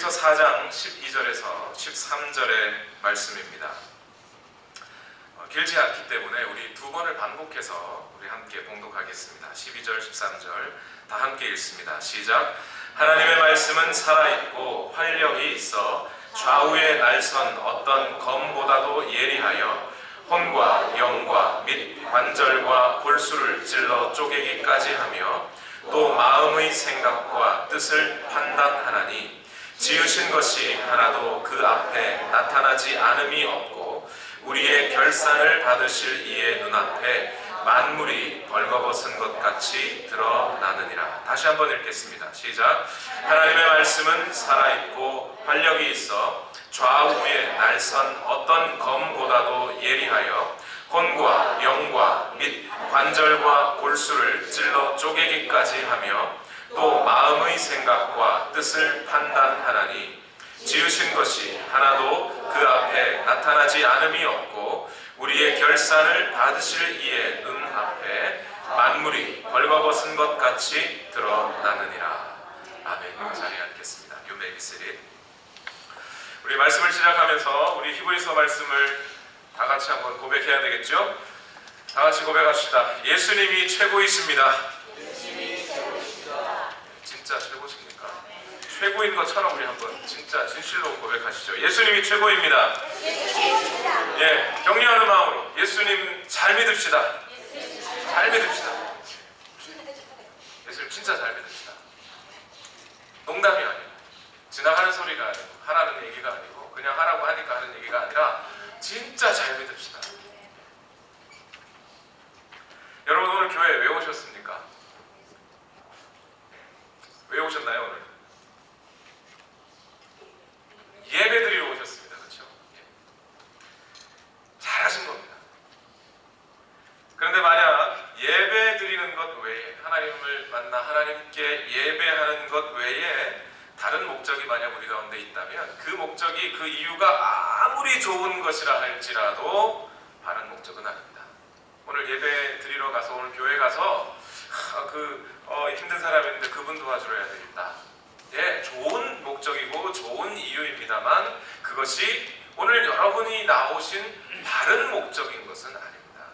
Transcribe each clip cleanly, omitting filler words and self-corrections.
히브리서 4장 12절에서 13절의 말씀입니다. 길지 않기 때문에 우리 두 번을 반복해서 우리 함께 봉독하겠습니다. 12절, 13절 다 함께 읽습니다. 시작. 하나님의 말씀은 살아있고 활력이 있어 좌우에 날선 어떤 검보다도 예리하여 혼과 영과 및 관절과 골수를 찔러 쪼개기까지 하며 또 마음의 생각과 뜻을 판단하나니 지으신 것이 하나도 그 앞에 나타나지 않음이 없고 우리의 결산을 받으실 이의 눈앞에 만물이 벌거벗은 것 같이 드러나느니라. 다시 한번 읽겠습니다. 시작. 하나님의 말씀은 살아있고 활력이 있어 좌우에 날선 어떤 검보다도 예리하여 혼과 영과 및 관절과 골수를 찔러 쪼개기까지 하며 또 마음의 생각과 뜻을 판단하나니 지으신 것이 하나도 그 앞에 나타나지 않음이 없고 우리의 결산을 받으실 이의 눈앞에 만물이 벌거벗은 것 같이 드러나느니라. 아멘. 자리에 앉겠습니다. You may be seated. 우리 말씀을 시작하면서 우리 히브리서 말씀을 다 같이 한번 고백해야 되겠죠? 다 같이 고백합시다. 예수님이 최고이십니다. 진짜 최고십니까? 최고인 것처럼 우리 한번 진짜 진실로 고백하시죠. 예수님이 최고입니다. 예, 격려하는 마음으로 예수님 잘 믿읍시다. 잘 믿읍시다. 예수님 진짜 잘 믿읍시다. 농담이 아니고 지나가는 소리가 아니고 하라는 얘기가 아니고 그냥 하라고 하니까 하는 얘기가 아니라 진짜 잘 믿읍시다. 여러분 오늘 교회 왜 오셨습니까? 왜 오셨나요 오늘? 예배 드리러 오셨습니다. 그렇죠? 잘하신 겁니다. 그런데 만약 예배 드리는 것 외에 하나님을 만나 하나님께 예배하는 것 외에 다른 목적이 만약 우리 가운데 있다면 그 목적이 그 이유가 아무리 좋은 것이라 할지라도 바른 목적은 아닙니다. 오늘 예배 드리러 가서 오늘 교회 가서 힘든 사람이 있는데 그분 도와줘야 되겠다. 예, 좋은 목적이고 좋은 이유입니다만 그것이 오늘 여러분이 나오신 바른 목적인 것은 아닙니다.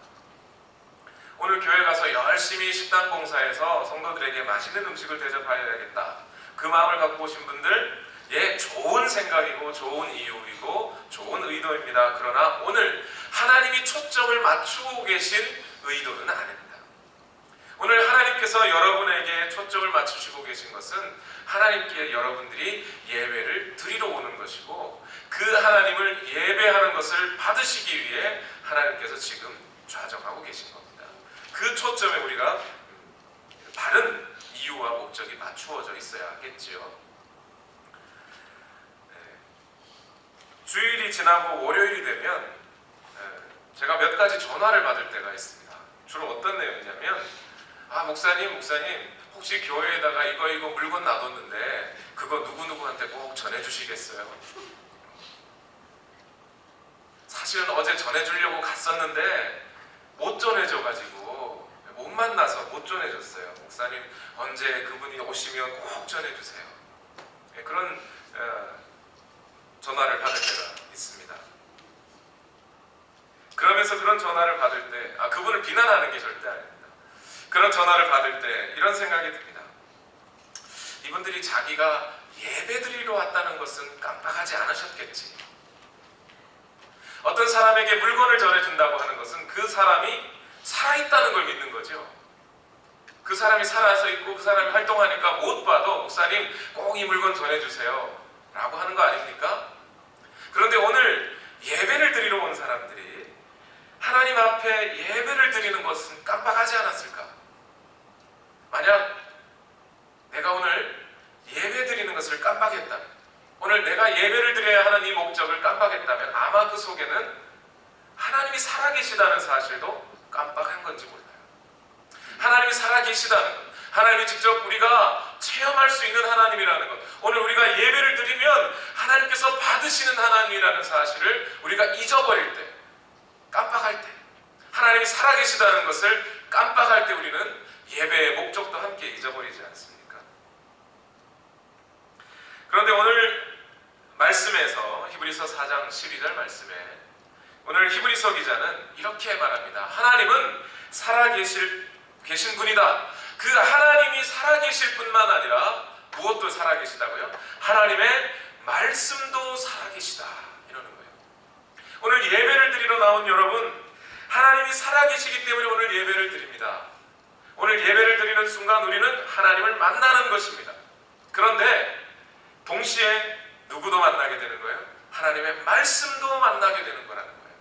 오늘 교회 가서 열심히 식당 봉사해서 성도들에게 맛있는 음식을 대접해야겠다. 그 마음을 갖고 오신 분들, 예, 좋은 생각이고 좋은 이유이고 좋은 의도입니다. 그러나 오늘 하나님이 초점을 맞추고 계신 의도는 아닙니다. 오늘 하나님께서 여러분에게 초점을 맞추시고 계신 것은 하나님께 여러분들이 예배를 드리러 오는 것이고 그 하나님을 예배하는 것을 받으시기 위해 하나님께서 지금 좌정하고 계신 겁니다. 그 초점에 우리가 바른 이유와 목적이 맞추어져 있어야 하겠지요. 주일이 지나고 월요일이 되면 제가 몇 가지 전화를 받을 때가 있습니다. 주로 어떤 내용이냐면 목사님 혹시 교회에다가 이거 물건 놔뒀는데 그거 누구누구한테 꼭 전해주시겠어요? 사실은 어제 전해주려고 갔었는데 못 전해줘가지고 못 만나서 못 전해줬어요. 목사님 언제 그분이 오시면 꼭 전해주세요. 그런 전화를 받을 때가 있습니다. 그러면서 그런 전화를 받을 때 그분을 비난하는 게 절대 아닙니다. 그런 전화를 받을 때 이런 생각이 듭니다. 이분들이 자기가 예배드리러 왔다는 것은 깜빡하지 않으셨겠지. 어떤 사람에게 물건을 전해준다고 하는 것은 그 사람이 살아있다는 걸 믿는 거죠. 그 사람이 살아서 있고 그 사람이 활동하니까 못 봐도 목사님 꼭 이 물건 전해주세요 라고 하는 거 아닙니까? 그런데 오늘 예배를 드리러 온 사람들이 하나님 앞에 예배를 드리는 것은 깜빡하지 않았을까? 만약 내가 오늘 예배 드리는 것을 깜빡했다면, 오늘 내가 예배를 드려야 하는 이 목적을 깜빡했다면 아마 그 속에는 하나님이 살아계시다는 사실도 깜빡한 건지 몰라요. 하나님이 살아계시다는 것, 하나님이 직접 우리가 체험할 수 있는 하나님이라는 것, 오늘 우리가 예배를 드리면 하나님께서 받으시는 하나님이라는 사실을 우리가 잊어버릴 때, 깜빡할 때, 하나님이 살아계시다는 것을 깜빡할 때 우리는 예배의 목적도 함께 잊어버리지 않습니까? 그런데 오늘 말씀에서 히브리서 4장 12절 말씀에 오늘 히브리서 기자는 이렇게 말합니다. 하나님은 살아계신 분이다. 그 하나님이 살아계실 뿐만 아니라 무엇도 살아계시다고요? 하나님의 말씀도 살아계시다. 이러는 거예요. 오늘 예배를 드리러 나온 여러분, 하나님이 살아계시기 때문에 오늘 예배를 드립니다. 오늘 예배를 드리는 순간 우리는 하나님을 만나는 것입니다. 그런데 동시에 누구도 만나게 되는 거예요? 하나님의 말씀도 만나게 되는 거라는 거예요.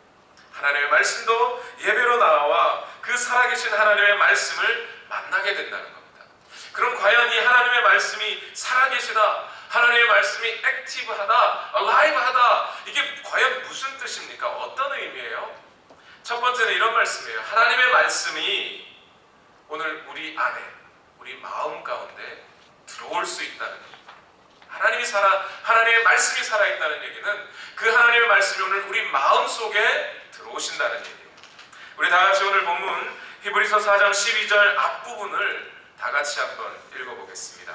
하나님의 말씀도 예배로 나와 그 살아계신 하나님의 말씀을 만나게 된다는 겁니다. 그럼 과연 이 하나님의 말씀이 살아계시다, 하나님의 말씀이 액티브하다, alive하다, 이게 과연 무슨 뜻입니까? 어떤 의미예요? 첫 번째는 이런 말씀이에요. 하나님의 말씀이 오늘 우리 안에, 우리 마음 가운데 들어올 수 있다는 겁니다. 하나님의 말씀이 살아있다는 얘기는 그 하나님의 말씀이 오늘 우리 마음 속에 들어오신다는 얘기예요. 우리 다 같이 오늘 본문 히브리서 4장 12절 앞부분을 다 같이 한번 읽어보겠습니다.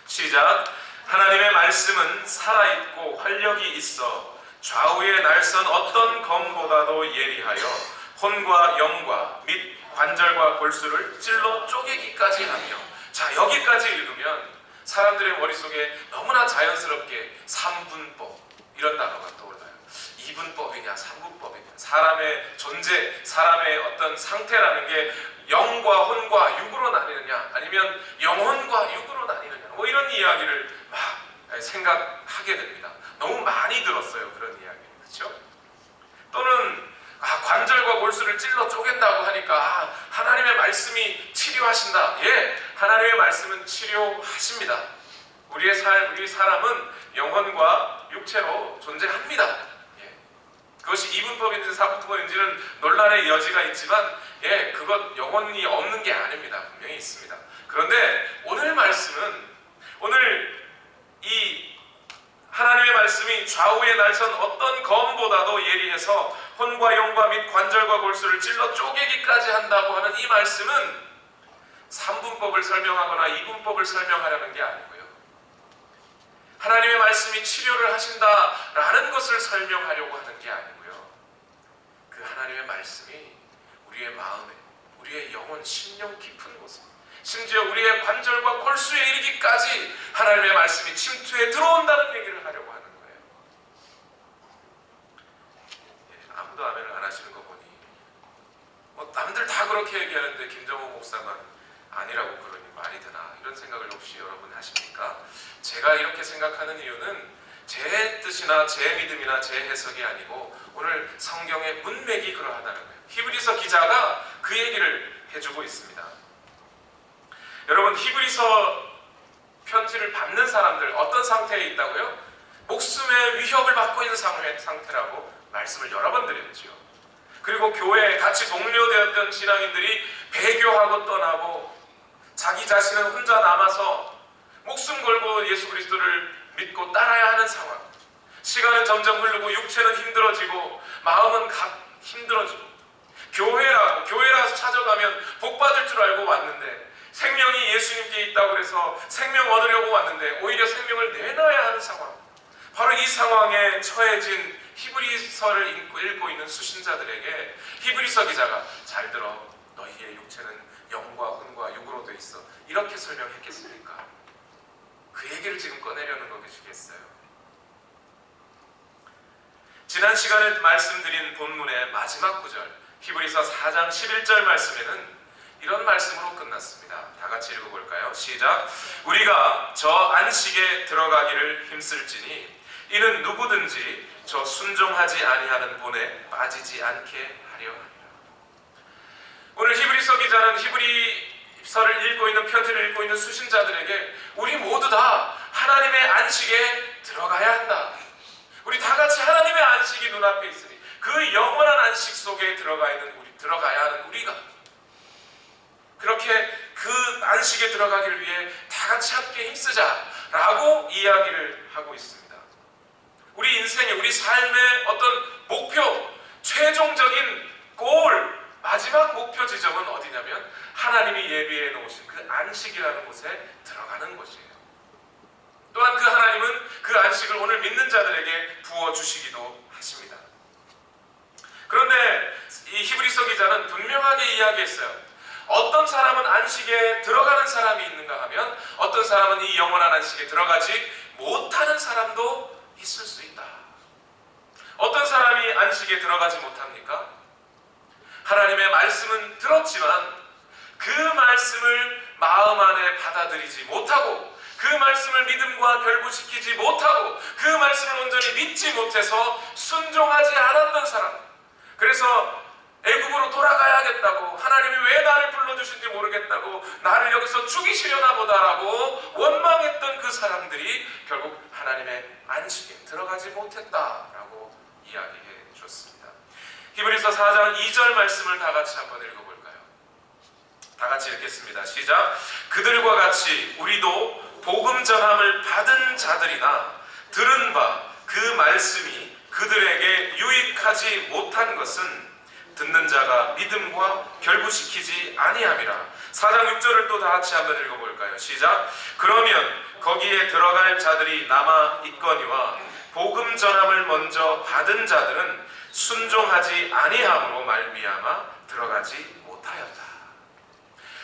시작. 하나님의 말씀은 살아있고 활력이 있어 좌우에 날선 어떤 검보다도 예리하여 혼과 영과 및 관절과 골수를 찔러 쪼개기까지 하며. 자, 여기까지 읽으면 사람들의 머릿속에 너무나 자연스럽게 3분법 이런 단어가 떠올라요. 2분법이냐 3분법이냐, 사람의 존재, 사람의 어떤 상태라는 게 영과 혼과 육으로 나뉘느냐 아니면 영혼과 육으로 나뉘느냐, 뭐 이런 이야기를 막 생각하게 됩니다. 너무 많이 들었어요, 그런 이야기. 그렇죠? 또는 관절과 골수를 찔러 쪼갠다고 하니까 하나님의 말씀이 치료하신다. 예, 하나님의 말씀은 치료하십니다. 우리 사람은 영혼과 육체로 존재합니다. 예. 그것이 이분법인지 4분법인지는 논란의 여지가 있지만, 예, 그것 영혼이 없는 게 아닙니다. 분명히 있습니다. 그런데 오늘 말씀은, 오늘 이 하나님의 말씀이 좌우에 날선 어떤 검보다도 예리해서 혼과 영과 및 관절과 골수를 찔러 쪼개기까지 한다고 하는 이 말씀은 3분법을 설명하거나 2분법을 설명하려는 게 아니고요, 하나님의 말씀이 치료를 하신다라는 것을 설명하려고 하는 게 아니고요, 그 하나님의 말씀이 우리의 마음에, 우리의 영혼, 심령 깊은 곳에, 심지어 우리의 관절과 골수에 이르기까지 하나님의 말씀이 침투해 들어온다는 얘기를 하려고 하는 거예요. 예, 아무도 아멘을 안 하시는 거 보니 남들 다 그렇게 얘기하는데 김정호 목사만 아니라고 그러니 말이 되나, 이런 생각을 혹시 여러분 하십니까? 제가 이렇게 생각하는 이유는 제 뜻이나 제 믿음이나 제 해석이 아니고 오늘 성경의 문맥이 그러하다는 거예요. 히브리서 기자가 그 얘기를 해주고 있습니다. 여러분, 히브리서 편지를 받는 사람들 어떤 상태에 있다고요? 목숨의 위협을 받고 있는 상태라고 말씀을 여러 번 드렸죠. 그리고 교회에 같이 동료되었던 신앙인들이 배교하고 떠나고 자기 자신은 혼자 남아서 목숨 걸고 예수 그리스도를 믿고 따라야 하는 상황. 시간은 점점 흐르고 육체는 힘들어지고 마음은 힘들어지고, 교회라서 찾아가면 복 받을 줄 알고 왔는데, 생명이 예수님께 있다고 해서 생명 얻으려고 왔는데 오히려 생명을 내놔야 하는 상황. 바로 이 상황에 처해진 히브리서를 읽고 있는 수신자들에게 히브리서 기자가 잘 들어, 너희의 육체는 영과 혼과 육으로 돼 있어, 이렇게 설명했겠습니까? 그 얘기를 지금 꺼내려는 거겠어요. 지난 시간에 말씀드린 본문의 마지막 구절 히브리서 4장 11절 말씀에는 이런 말씀으로 끝났습니다. 다 같이 읽어볼까요? 시작. 우리가 저 안식에 들어가기를 힘쓸지니 이는 누구든지 저 순종하지 아니하는 본에 빠지지 않게 하려 하리라. 오늘 히브리서 기자는 히브리서를 읽고 있는, 편지를 읽고 있는 수신자들에게 우리 모두 다 하나님의 안식에 들어가야 한다. 우리 다 같이 하나님의 안식이 눈앞에 있으니 그 영원한 안식 속에 들어가야 하는 우리가, 그렇게 그 안식에 들어가기를 위해 다 같이 함께 힘쓰자라고 이야기를 하고 있습니다. 우리 인생의, 우리 삶의 어떤 목표, 최종적인 골, 마지막 목표 지점은 어디냐면 하나님이 예비해 놓으신 그 안식이라는 곳에 들어가는 것이에요. 또한 그 하나님은 그 안식을 오늘 믿는 자들에게 부어주시기도 하십니다. 그런데 이 히브리서 기자는 분명하게 이야기했어요. 어떤 사람은 안식에 들어가는 사람이 있는가 하면 어떤 사람은 이 영원한 안식에 들어가지 못하는 사람도 있을 수 있다. 어떤 사람이 안식에 들어가지 못합니까? 하나님의 말씀은 들었지만 그 말씀을 마음 안에 받아들이지 못하고 그 말씀을 믿음과 결부시키지 못하고 그 말씀을 온전히 믿지 못해서 순종하지 않았던 사람, 그래서 애굽으로 돌아가야겠다고, 하나님이 왜 나를 불러주신지 모르겠다고, 나를 여기서 죽이시려나 보다라고 원망했던 그 사람들이 결국 하나님의 안식에 들어가지 못했다라고 이야기해 주었습니다. 히브리서 4장 2절 말씀을 다 같이 한번 읽어볼까요? 다 같이 읽겠습니다. 시작. 그들과 같이 우리도 복음 전함을 받은 자들이나 들은 바 그 말씀이 그들에게 유익하지 못한 것은 듣는 자가 믿음과 결부시키지 아니함이라. 4장 6절을 또 다 같이 한번 읽어볼까요? 시작. 그러면 거기에 들어갈 자들이 남아 있거니와 복음 전함을 먼저 받은 자들은 순종하지 아니함으로 말미암아 들어가지 못하였다.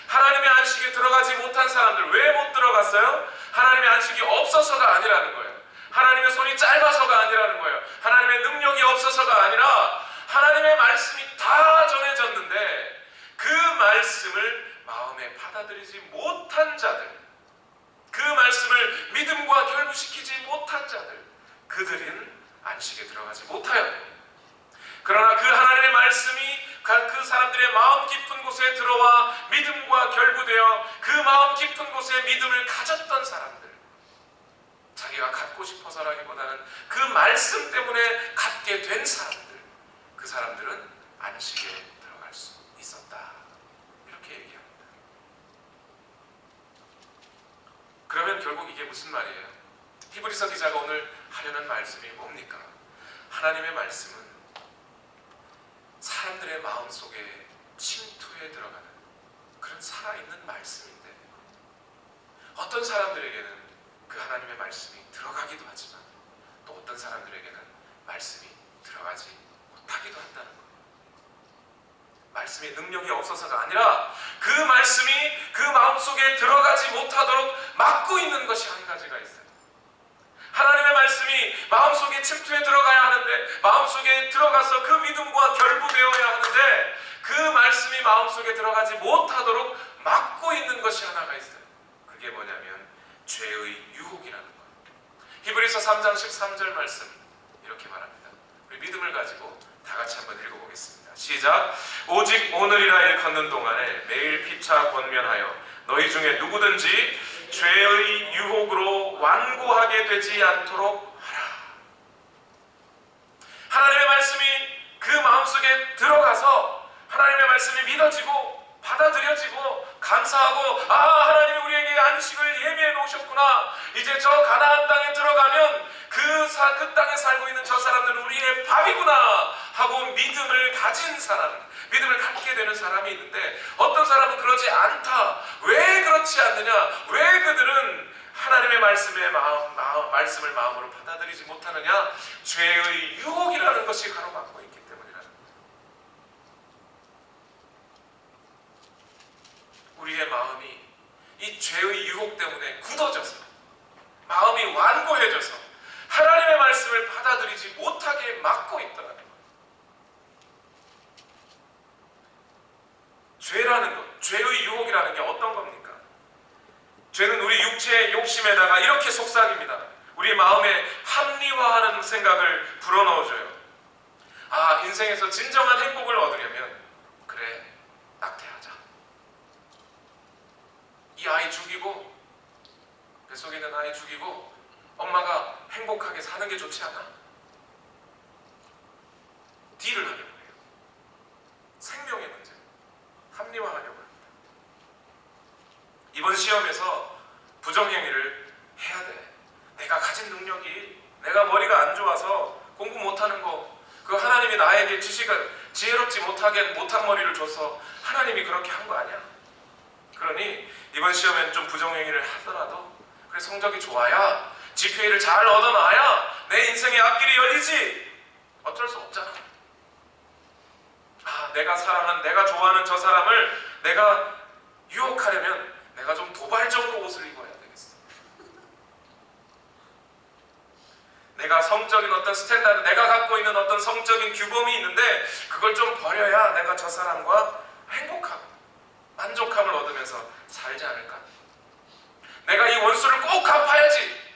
하나님의 안식에 들어가지 못한 사람들, 왜 못 들어갔어요? 하나님의 안식이 없어서가 아니라는 거예요. 하나님의 손이 짧아서가 아니라는 거예요. 하나님의 능력이 없어서가 아니라 하나님의 말씀이 다 전해졌는데 그 말씀을 마음에 받아들이지 못한 자들, 그 말씀을 믿음과 결부시키지 못한 자들, 그들은 안식에 들어가지 못하였고, 그러나 그 하나님의 말씀이 그 사람들의 마음 깊은 곳에 들어와 믿음과 결부되어 그 마음 깊은 곳에 믿음을 가졌던 사람들, 자기가 갖고 싶어서라기보다는 그 말씀 때문에 갖게 된 사람들, 그 사람들은 안식에 들어갈 수 있었다. 이렇게 얘기합니다. 그러면 결국 이게 무슨 말이에요? 히브리서 기자가 오늘 하려는 말씀이 뭡니까? 하나님의 말씀은 사람들의 마음속에 침투해 들어가는 그런 살아있는 말씀인데, 어떤 사람들에게는 그 하나님의 말씀이 들어가기도 하지만 또 어떤 사람들에게는 말씀이 들어가지 못하기도 한다는 거예요. 말씀의 능력이 없어서가 아니라 그 말씀이 그 마음속에 들어가지 못하도록 막고 있는 것이 한 가지가 있어요. 하나님의 말씀이 마음속에 침투해 들어가야 하는데, 마음속에 들어가서 그 믿음과 결부되어야 하는데 그 말씀이 마음속에 들어가지 못하도록 막고 있는 것이 하나가 있어요. 그게 뭐냐면 죄의 유혹이라는 거예요. 히브리서 3장 13절 말씀 이렇게 말합니다. 우리 믿음을 가지고 다 같이 한번 읽어보겠습니다. 시작. 오직 오늘이라 일컫는 동안에 매일 피차 권면하여 너희 중에 누구든지 죄의 유혹으로 완고하게 되지 않도록 하라. 하나님의 말씀이 그 마음속에 들어가서 하나님의 말씀이 믿어지고 받아들여지고 감사하고, 하나님이 우리에게 안식을 예비해 놓으셨구나, 이제 저 가나안 땅에 들어가면 그 땅에 살고 있는 저 사람들은 우리의 밥이구나 하고 믿음을 가진 사람, 믿음을 갖게 되는 사람이 있는데, 어떤 사람은 그러지 않다. 왜 그렇지 않느냐? 왜 그들은 하나님의 말씀을 마음으로 받아들이지 못하느냐? 죄의 유혹이라는 것이 가로막고 있기 때문이라는 거예요. 우리의 마음이 이 죄의 유혹 때문에 굳어져서, 마음이 완고해져서 하나님의 말씀을 받아들이지 못하게 막고 있더라는 거예요. 죄라는 것, 죄의 유혹이라는 게 어떤 겁니까? 죄는 우리 육체의 욕심에다가 이렇게 속삭입니다. 우리 마음에 합리화하는 생각을 불어넣어줘요. 인생에서 진정한 행복을 얻으려면, 그래, 낙태하자. 이 아이 죽이고, 뱃속에 있는 아이 죽이고 엄마가 행복하게 사는 게 좋지 않아? 딜을 하려고 해요. 생명의 문제, 합리화하려고 합니다. 이번 시험에서 부정행위를 해야 돼. 내가 가진 능력이, 내가 머리가 안 좋아서 공부 못하는 거, 그 하나님이 나에게 지혜롭지 못한 머리를 줘서 하나님이 그렇게 한 거 아니야? 그러니 이번 시험엔 좀 부정행위를 하더라도 그래, 성적이 좋아야 GPA를 잘 얻어놔야 내 인생의 앞길이 열리지. 어쩔 수 없잖아. 내가 사랑하는, 내가 좋아하는 저 사람을 내가 유혹하려면 내가 좀 도발적으로 옷을 입어야 되겠어. 내가 성적인 어떤 스탠다드, 내가 갖고 있는 어떤 성적인 규범이 있는데 그걸 좀 버려야 내가 저 사람과 행복하고 만족함을 얻으면서 살지 않을까. 내가 이 원수를 꼭 갚아야지.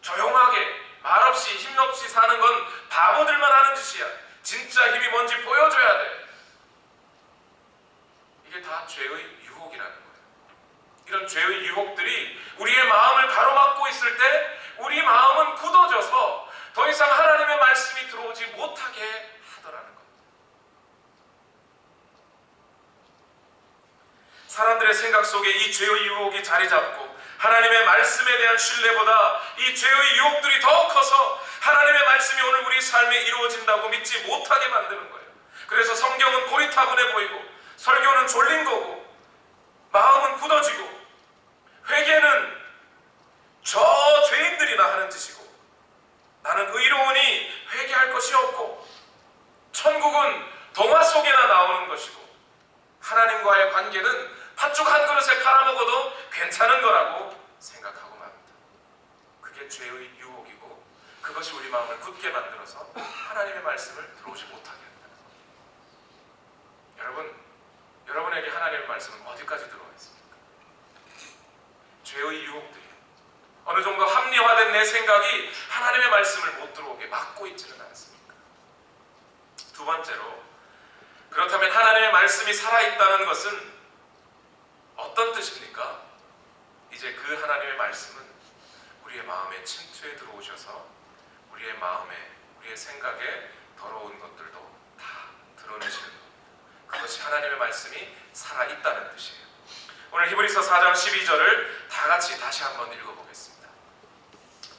조용하게 말없이 힘없이 사는 건 바보들만 하는 짓이야. 진짜 힘이 뭔지 보여줘야 돼. 이게 다 죄의 유혹이라는 거예요. 이런 죄의 유혹들이 우리의 마음을 가로막고 있을 때 우리 마음은 굳어져서 더 이상 하나님의 말씀이 들어오지 못하게 하더라는 겁니다. 사람들의 생각 속에 이 죄의 유혹이 자리 잡고 하나님의 말씀에 대한 신뢰보다 이 죄의 유혹들이 더 커서 하나님의 말씀이 오늘 우리 삶에 이루어진다고 믿지 못하게 만드는 거예요. 그래서 성경은 고리타분해 보이고 설교는 졸린 거고 마음은 굳어지고 회개는 저 죄인들이나 하는 짓이고 나는 의로우니 회개할 것이 없고 천국은 동화 속에나 나오는 것이고 하나님과의 관계는 팥죽 한 그릇에 팔아먹어도 괜찮은 거라고 생각하고 맙니다. 그게 죄의 유혹이고 그것이 우리 마음을 굳게 만들어서 하나님의 말씀을 들어오지 못하게 한다. 여러분에게 하나님의 말씀은 어디까지 들어와 있습니까? 죄의 유혹들이 어느 정도 합리화된 내 생각이 하나님의 말씀을 못 들어오게 막고 있지는 않습니까? 두 번째로, 그렇다면 하나님의 말씀이 살아있다는 것은 어떤 뜻입니까? 이제 그 하나님의 말씀은 우리의 마음에 침투해 들어오셔서 우리의 마음에, 우리의 생각에 더러운 것들도 다 드러내시는 겁니다. 그것이 하나님의 말씀이 살아있다는 뜻이에요. 오늘 히브리서 4장 12절을 다 같이 다시 한번 읽어보겠습니다.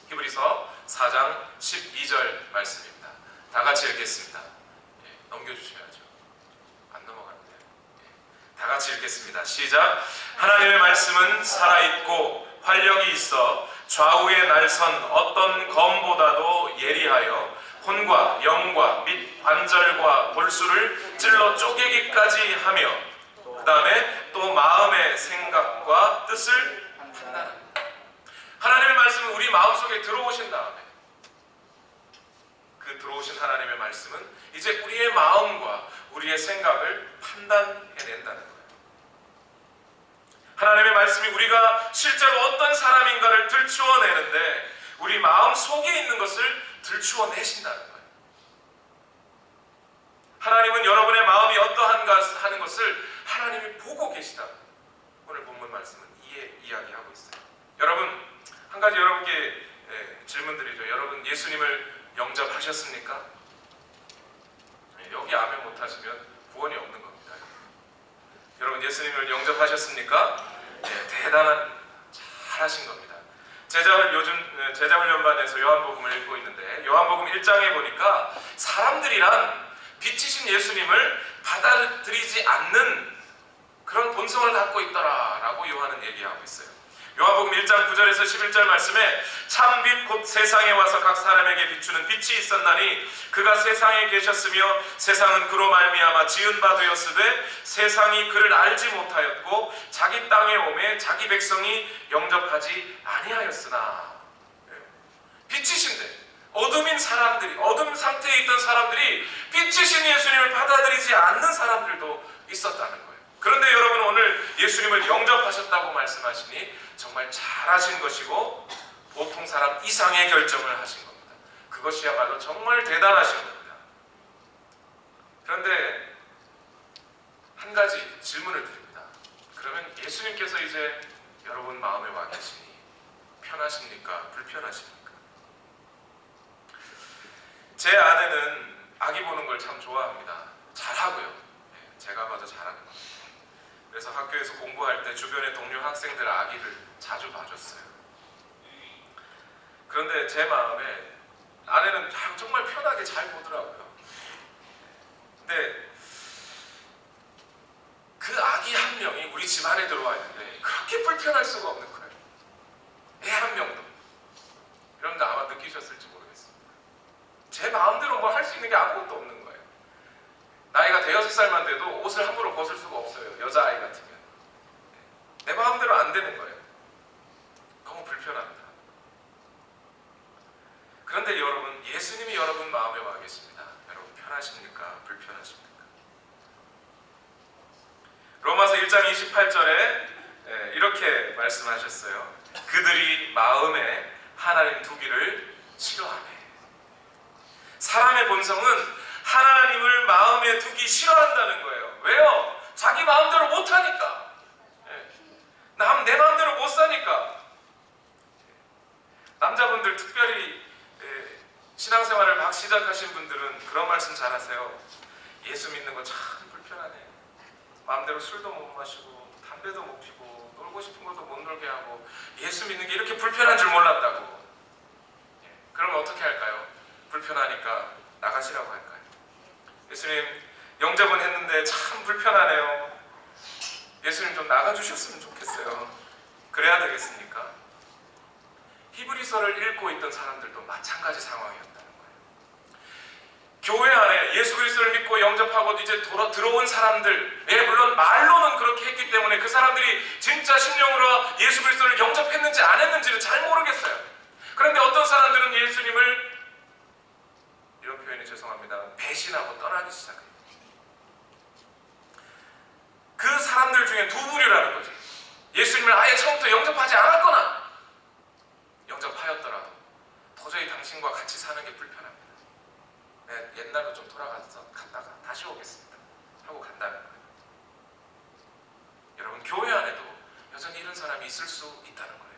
히브리서 4장 12절 말씀입니다. 다 같이 읽겠습니다. 넘겨주셔야죠. 안 넘어가는데요. 다 같이 읽겠습니다. 시작. 하나님의 말씀은 살아있고 활력이 있어 좌우에 날선 어떤 검보다도 예리하여 혼과 영과 및 관절과 골수를 찔러 쪼개기까지 하며 그 다음에 또 마음의 생각과 뜻을 판단합니다. 하나님의 말씀은 우리 마음속에 들어오신 다음에 그 들어오신 하나님의 말씀은 이제 우리의 마음과 우리의 생각을 판단해낸다는 거예요. 하나님의 말씀이 우리가 실제로 어떤 사람인가를 들추어내는데 우리 마음 속에 있는 것을 들추어내신다는 거예요. 하나님은 여러분의 마음이 어떠한가 하는 것을 하나님이 보고 계시다. 오늘 본문 말씀은 이야기하고 있어요. 여러분, 한 가지 여러분께 질문드리죠. 여러분 예수님을 영접하셨습니까? 여기 아멘 못하시면 구원이 없는 겁니다. 여러분 예수님을 영접하셨습니까? 대단한, 잘하신 겁니다. 요즘 제자훈련반에서 요한복음을 읽고 있는데 요한복음 1장에 보니까 사람들이란 빛이신 예수님을 받아들이지 않는 그런 본성을 갖고 있더라라고 요한은 얘기하고 있어요. 요한복음 1장 9절에서 11절 말씀에 참 빛 곧 세상에 와서 각 사람에게 비추는 빛이 있었나니 그가 세상에 계셨으며 세상은 그로 말미암아 지은 바 되었으되 세상이 그를 알지 못하였고 자기 땅에 오매 자기 백성이 영접하지 아니하였으나. 빛이신데 어둠인 사람들이, 어둠 상태에 있던 사람들이 빛이신 예수님을 받아들이지 않는 사람들도 있었다는 거예요. 그런데 여러분 오늘 예수님을 영접하셨다고 말씀하시니 정말 잘하신 것이고 보통 사람 이상의 결정을 하신 겁니다. 그것이야말로 정말 대단하신 겁니다. 그런데 한 가지 질문을 드립니다. 그러면 예수님께서 이제 여러분 마음에 와 계시니 편하십니까? 불편하십니까? 제 아내는 아기 보는 걸 참 좋아합니다. 잘하고요. 제가 봐도 잘하는 겁니다. 그래서 학교에서 공부할 때 주변의 동료 학생들 아기를 자주 봐줬어요. 그런데 제 마음에 아내는 정말 편하게 잘 보더라고요. 근데 그 아기 한 명이 우리 집 안에 들어와 있는데 그렇게 불편할 수가 없는 거예요. 애 한 명 있는 게 아무것도 없는 거예요. 나이가 대여섯 살만 돼도 옷을 함부로 벗을 수가 없어요. 여자아이 같으면. 내 마음대로 안 되는 거예요. 너무 불편합니다. 그런데 여러분, 예수님이 여러분 마음에 와 계십니다. 여러분 편하십니까? 불편하십니까? 로마서 1장 28절에 이렇게 말씀하셨어요. 그들이 마음에 하나님 두기를 싫어하네. 사람의 본성은 하나님을 마음에 두기 싫어한다는 거예요. 왜요? 자기 마음대로 못하니까. 내 마음대로 못 사니까. 남자분들 특별히 신앙생활을 막 시작하신 분들은 그런 말씀 잘하세요. 예수 믿는 거 참 불편하네. 마음대로 술도 못 마시고 담배도 못 피고 놀고 싶은 것도 못 놀게 하고 예수 믿는 게 이렇게 불편한 줄 몰랐다고. 그러면 어떻게 할까요? 불편하니까 나가시라고 할까요? 예수님 영접은 했는데 참 불편하네요. 예수님 좀 나가주셨으면 좋겠어요. 그래야 되겠습니까? 히브리서를 읽고 있던 사람들도 마찬가지 상황이었다는 거예요. 교회 안에 예수 그리스도를 믿고 영접하고 이제 들어온 사람들, 물론 말로는 그렇게 했기 때문에 그 사람들이 진짜 심령으로 예수 그리스도를 영접했는지 안 했는지는 잘 모르겠어요. 그런데 어떤 사람들은 예수님을, 이런 표현이 죄송합니다, 배신하고 떠나기 시작해요. 그 사람들 중에 두 부류라는 거죠. 예수님을 아예 처음부터 영접하지 않았거나 영접하였더라도 도저히 당신과 같이 사는 게 불편합니다. 옛날로 좀 돌아가서 갔다가 다시 오겠습니다 하고 간다는 거예요. 여러분, 교회 안에도 여전히 이런 사람이 있을 수 있다는 거예요.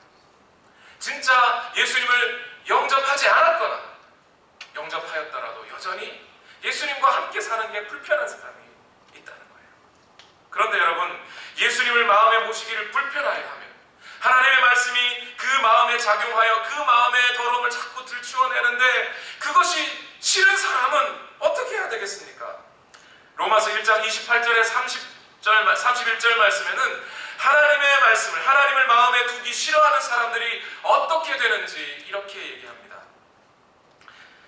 진짜 예수님을 영접하지 않았거나 영접하였더라도 여전히 예수님과 함께 사는 게 불편한 사람이 있다는 거예요. 그런데 여러분, 예수님을 마음에 모시기를 불편하게 하면 하나님의 말씀이 그 마음에 작용하여 그 마음의 더러움을 자꾸 들추어내는데 그것이 싫은 사람은 어떻게 해야 되겠습니까? 로마서 1장 28절에 31절 말씀에는 하나님의 말씀을, 하나님을 마음에 두기 싫어하는 사람들이 어떻게 되는지 이렇게 얘기합니다.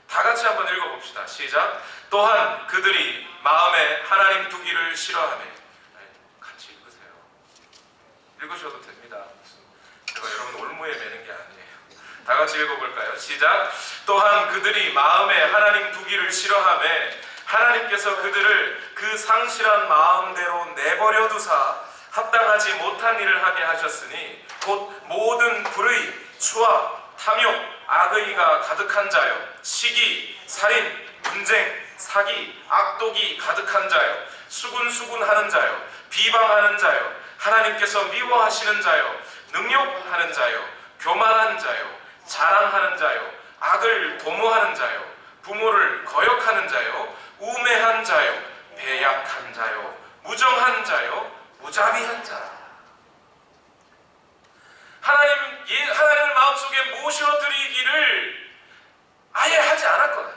다 같이 한번 읽어봅시다. 시작. 또한 그들이 마음에 하나님 두기를 싫어하네. 같이 읽으세요. 읽으셔도 됩니다. 제가 여러분 올무에 매는 게 아니에요. 다 같이 읽어볼까요? 시작. 또한 그들이 마음에 하나님 두기를 싫어하매 하나님께서 그들을 그 상실한 마음대로 내버려 두사 합당하지 못한 일을 하게 하셨으니 곧 모든 불의, 추악, 탐욕, 악의가 가득한 자요, 시기, 살인, 분쟁, 사기, 악독이 가득한 자요, 수군수군하는 자요, 비방하는 자요, 하나님께서 미워하시는 자요, 능욕하는 자요, 교만한 자요, 자랑하는 자요, 악을 도모하는 자요, 부모를 거역하는 자요, 우매한 자요, 배약한 자요, 무정한 자요, 무자비한 자. 하나님을 마음속에 모셔드리기를 아예 하지 않았거나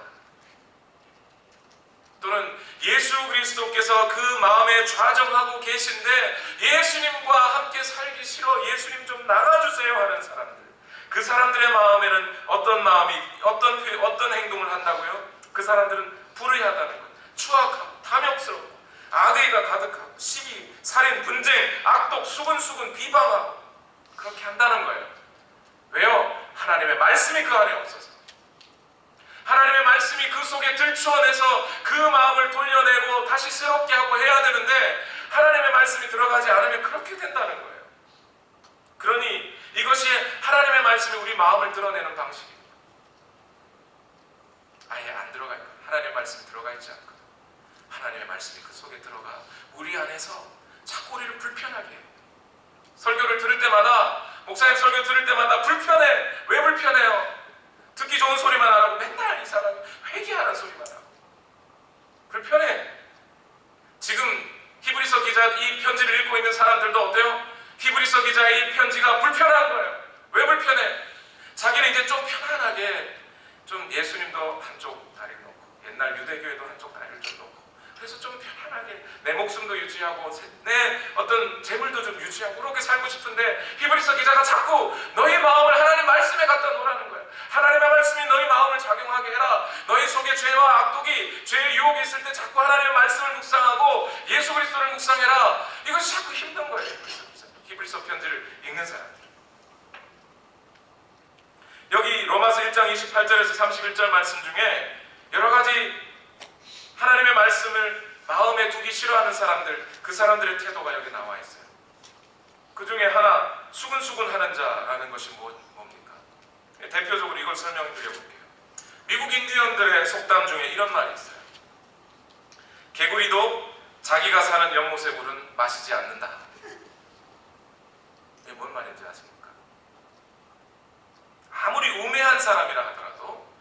또는 예수 그리스도께서 그 마음에 좌정하고 계신데 예수님과 함께 살기 싫어, 예수님 좀 나가주세요 하는 사람들, 그 사람들의 마음에는 어떤 마음이, 어떤 행동을 한다고요? 그 사람들은 불의하다는 것, 추악하고 탐욕스럽고 악의가 가득하고 시기, 살인, 분쟁, 악독, 수군수군, 비방하고 그렇게 한다는 거예요. 왜요? 하나님의 말씀이 그 안에 없어서. 하나님의 말씀이 그 속에 들추어내서 그 마음을 돌려내고 다시 새롭게 하고 해야 되는데 하나님의 말씀이 들어가지 않으면 그렇게 된다는 거예요. 그러니 이것이 하나님의 말씀이 우리 마음을 드러내는 방식입니다. 아예 안 들어가 있거든. 하나님의 말씀이 들어가 있지 않거든. 하나님의 말씀이 그 속에 들어가 우리 안에서 자꾸 우리를 불편하게 해요. 설교를 들을 때마다, 목사님 설교 들을 때마다 불편해. 왜 불편해요? 듣기 좋은 소리만 안 하고 맨날 이 사람이 회개하는 소리만 하고 불편해. 지금 히브리서 기자 이 편지를 읽고 있는 사람들도 어때요? 히브리서 기자의 이 편지가 불편한 거예요. 왜 불편해? 자기는 이제 좀 편안하게 좀 예수님도 한쪽 다리를 놓고 옛날 유대교회도 한쪽 다리를 좀 놓고 그래서 좀 편안하게 내 목숨도 유지하고 내 어떤 재물도 좀 유지하고 그렇게 살고 싶은데 히브리서 기자가 자꾸 너희 마음을 하나님 말씀에 갖다 놓으라는 거예요. 하나님의 말씀이 너희 마음을 작용하게 해라. 너희 속에 죄와 악독이 1장 28절에서 31절 말씀 중에 여러 가지 하나님의 말씀을 마음에 두기 싫어하는 사람들, 그 사람들의 태도가 여기 나와 있어요. 그 중에 하나, 수근수근 하는 자라는 것이 뭡니까? 대표적으로 이걸 설명드려 볼게요. 미국 인디언들의 속담 중에 이런 말이 있어요. 개구리도 자기가 사는 연못의 물은 마시지 않는다. 이게 뭔 말인지 아십니까? 아무리 우매한 사람이라 하더라도